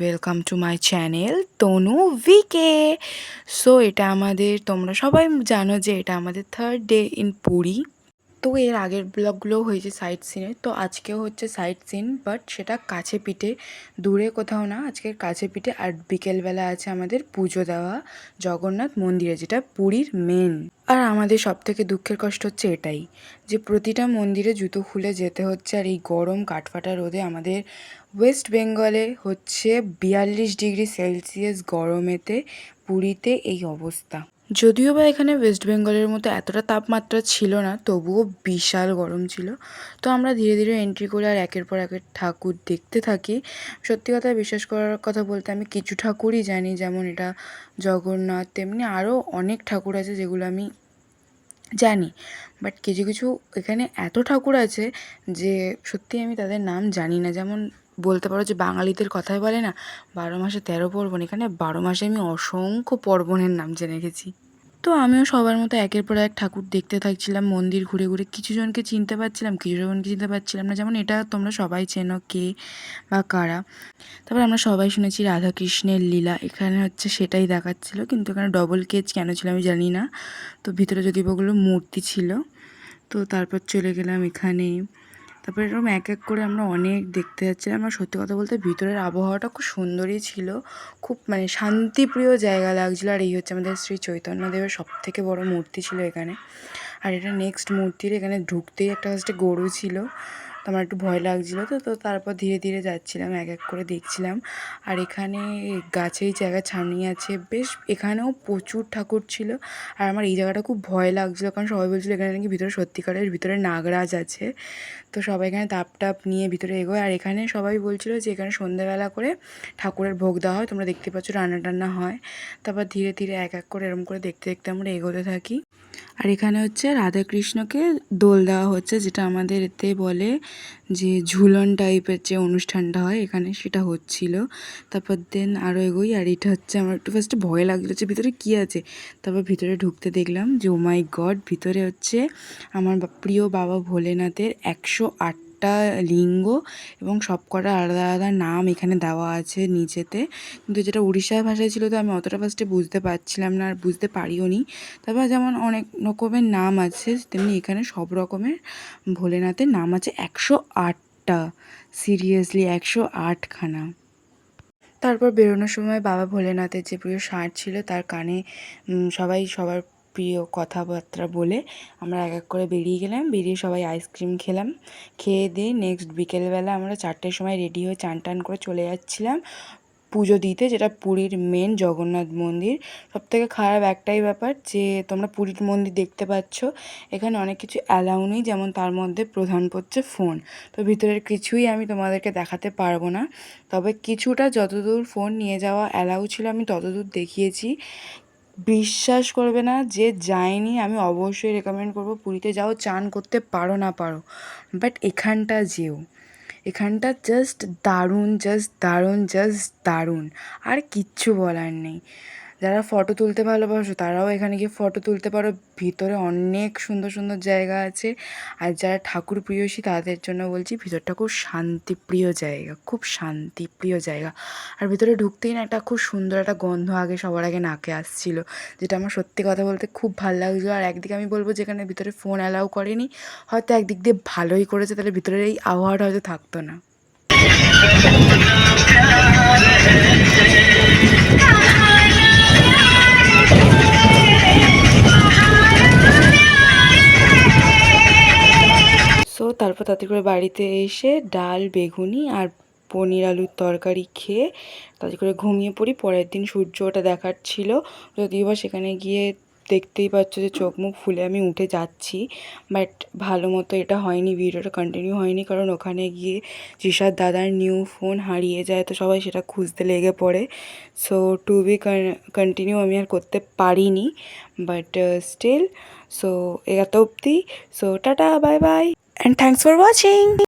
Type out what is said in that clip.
Welcome to my channel Tanu V K. So এটা আমাদের, তোমরা সবাই জানো যে এটা আমাদের থার্ড ডে ইন পুরী। তো এর আগের ব্লগগুলো হয়েছে সাইট সিনের, তো আজকেও হচ্ছে সাইট সিন, বাট সেটা কাছে পিঠে, দূরে কোথাও না, আজকের কাছে পিঠে। আর বিকেলবেলা আছে আমাদের পুজো দেওয়া জগন্নাথ মন্দিরে, যেটা পুরীর মেন। আর আমাদের সব থেকে দুঃখের কষ্ট হচ্ছে এটাই, যে প্রতিটা মন্দিরে জুতো খুলে যেতে হচ্ছে। আর এই গরম কাঠফাটা রোদে আমাদের ওয়েস্ট বেঙ্গলে হচ্ছে 42°C গরমেতে পুরীতে এই অবস্থা। যদিও বা এখানে ওয়েস্ট বেঙ্গলের মতো এতটা তাপমাত্রা ছিল না, তবুও বিশাল গরম ছিল। তো আমরা ধীরে ধীরে এন্ট্রি করে আর একের পর একের ঠাকুর দেখতে থাকি। সত্যি কথা বিশ্বাস করার কথা বলতে আমি কিছু ঠাকুরই জানি, যেমন এটা জগন্নাথ, তেমনি আরও অনেক ঠাকুর আছে যেগুলো আমি জানি। বাট কিছু কিছু এখানে এত ঠাকুর আছে যে সত্যি আমি তাদের নাম জানি না। যেমন বলতে পারো যে বাঙালিদের কথাই বলে না, 12 মাসে 13 পার্বণ, এখানে 12 মাসে আমি অসংখ্য পার্বণের নাম জেনে গেছি। তো আমিও সবার মতো একের পর এক ঠাকুর দেখতে থাকছিলাম, মন্দির ঘুরে ঘুরে। কিছু জনকে চিনতে পারছিলাম, কিছু জনকে চিনতে পারছিলাম না। যেমন এটা তোমরা সবাই চেনো কে বা কারা। তারপর আমরা সবাই শুনেছি রাধাকৃষ্ণের লীলা, এখানে হচ্ছে সেটাই দেখাচ্ছিল। কিন্তু এখানে ডবল কেজ কেন ছিল আমি জানি না। তো ভিতরে যদি ওগুলো মূর্তি ছিল। তো তারপর চলে গেলাম এখানে। তারপর এরকম এক এক করে আমরা অনেক দেখতে যাচ্ছিলাম। আমার সত্যি কথা বলতে ভিতরের আবহাওয়াটা খুব সুন্দরই ছিল, খুব মানে শান্তিপ্রিয় জায়গা লাগছিলো। আর এই হচ্ছে আমাদের শ্রী চৈতন্যদেবের সব থেকে বড় মূর্তি ছিল এখানে। আর এটা নেক্সট মূর্তির এখানে ঢুকতেই একটা ফার্স্টে গরু ছিল, তো আমার একটু ভয় লাগছিলো। তো তারপর ধীরে ধীরে যাচ্ছিলাম, এক এক করে দেখছিলাম। আর এখানে গাছেই জায়গা ছানিয়ে আছে বেশ, এখানেও প্রচুর ঠাকুর ছিল। আর আমার এই জায়গাটা খুব ভয় লাগছিলো, কারণ সবাই বলছিলো এখানে নাকি ভিতরে সত্যিকারের ভিতরে নাগরাজ আছে। তো সবাই এখানে তাপ টাপ নিয়ে ভিতরে এগোয়। আর এখানে সবাই বলছিলো যে এখানে সন্ধ্যাবেলা করে ঠাকুরের ভোগ দেওয়া হয়, তোমরা দেখতে পাচ্ছ রান্না টান্না হয়। তারপর ধীরে ধীরে এক এক করে এরকম করে দেখতে দেখতে আমরা এগোতে থাকি। আর এখানে হচ্ছে রাধাকৃষ্ণকে দোল দেওয়া হচ্ছে, যেটা আমাদের এতে বলে যে ঝুলন টাইপের যে অনুষ্ঠানটা হয় এখানে, সেটা হচ্ছিল। তারপর দেন আরও এগোই। আর এটা হচ্ছে আমার একটু ফার্স্টে ভয় লাগছিলো যে ভিতরে কী আছে। তারপর ভিতরে ঢুকতে দেখলাম যে ও মাই গড, ভিতরে হচ্ছে আমার প্রিয় বাবা ভোলেনাথের 108টা লিঙ্গ এবং সব কটা আলাদা আলাদা নাম এখানে দেওয়া আছে নিচেতে। কিন্তু যেটা উড়িষ্যার ভাষায় ছিল, তো আমি অতটা ফার্স্টে বুঝতে পারছিলাম না, আর বুঝতে পারিও নি। তারপর যেমন অনেক রকমের নাম আছে, তেমনি এখানে সব রকমের ভোলেনাথের নাম আছে 108টা। সিরিয়াসলি 108খানা। তারপর বেরোনোর সময় বাবা ভোলেনাথের যে প্রিয় ষাঁড় ছিল তার কানে সবাই সবার প্রিয় কথাবার্তা বলে আমরা এক এক করে বেরিয়ে গেলাম। বেরিয়ে সবাই আইসক্রিম খেলাম, খেয়ে দিয়ে নেক্সট বিকেলবেলা আমরা 4টের সময় রেডি হয়ে চান টান করে চলে যাচ্ছিলাম পুজো দিতে, যেটা পুরীর মেন জগন্নাথ মন্দির। সবথেকে খারাপ একটাই ব্যাপার যে তোমরা পুরীর মন্দির দেখতে পাচ্ছ, এখানে অনেক কিছু অ্যালাউ নেই, যেমন তার মধ্যে প্রধান পড়ছে ফোন। তো ভিতরের কিছুই আমি তোমাদেরকে দেখাতে পারবো না, তবে কিছুটা যতদূর ফোন নিয়ে যাওয়া অ্যালাউ ছিল আমি ততদূর দেখিয়েছি। বিশ্বাস করবে না, যে যায়নি আমি অবশ্যই রেকমেন্ড করবো পুরীতে যাও, চান করতে পারো না পারো, বাট এখানটা যেও। এখানটা জাস্ট দারুণ, জাস্ট দারুণ, জাস্ট দারুণ, আর কিচ্ছু বলার নেই। যারা ফটো তুলতে ভালোবাসো তারাও এখানে গিয়ে ফটো তুলতে পারো, ভিতরে অনেক সুন্দর সুন্দর জায়গা আছে। আর যারা ঠাকুর প্রিয়সী তাদের জন্য বলছি, ভিতরটা খুব শান্তিপ্রিয় জায়গা, খুব শান্তিপ্রিয় জায়গা। আর ভিতরে ঢুকতেই না একটা খুব সুন্দর একটা গন্ধ আগে সবার আগে নাকে আসছিল, যেটা আমার সত্যি কথা বলতে খুব ভালো লাগছিলো। আর একদিকে আমি বলবো যেখানে ভিতরে ফোন অ্যালাউ করেনি, হয়তো একদিক দিয়ে ভালোই করেছে, তাহলে ভিতরের এই আবহাওয়াটা হয়তো থাকতো না। সো তারপর তাড়াতাড়ি করে বাড়িতে এসে ডাল, বেগুনি আর পনির আলুর তরকারি খেয়ে তাড়াতাড়ি করে ঘুমিয়ে পড়ি। পরের দিন সূর্য ওঠা দেখার ছিল, যদিও বা সেখানে গিয়ে দেখতেই পাচ্ছ যে চোখ মুখ ফুলে আমি উঠে যাচ্ছি, বাট ভালো মতো এটা হয়নি, ভিডিওটা কন্টিনিউ হয়নি, কারণ ওখানে গিয়ে জিসার দাদার নিউ ফোন হারিয়ে যায়, তো সবাই সেটা খুঁজতে লেগে পড়ে। সো টু বি কন্টিনিউ আমি আর করতে পারিনি, বাট স্টিল, সো এত অবধি। So tata, bye bye, and thanks for watching.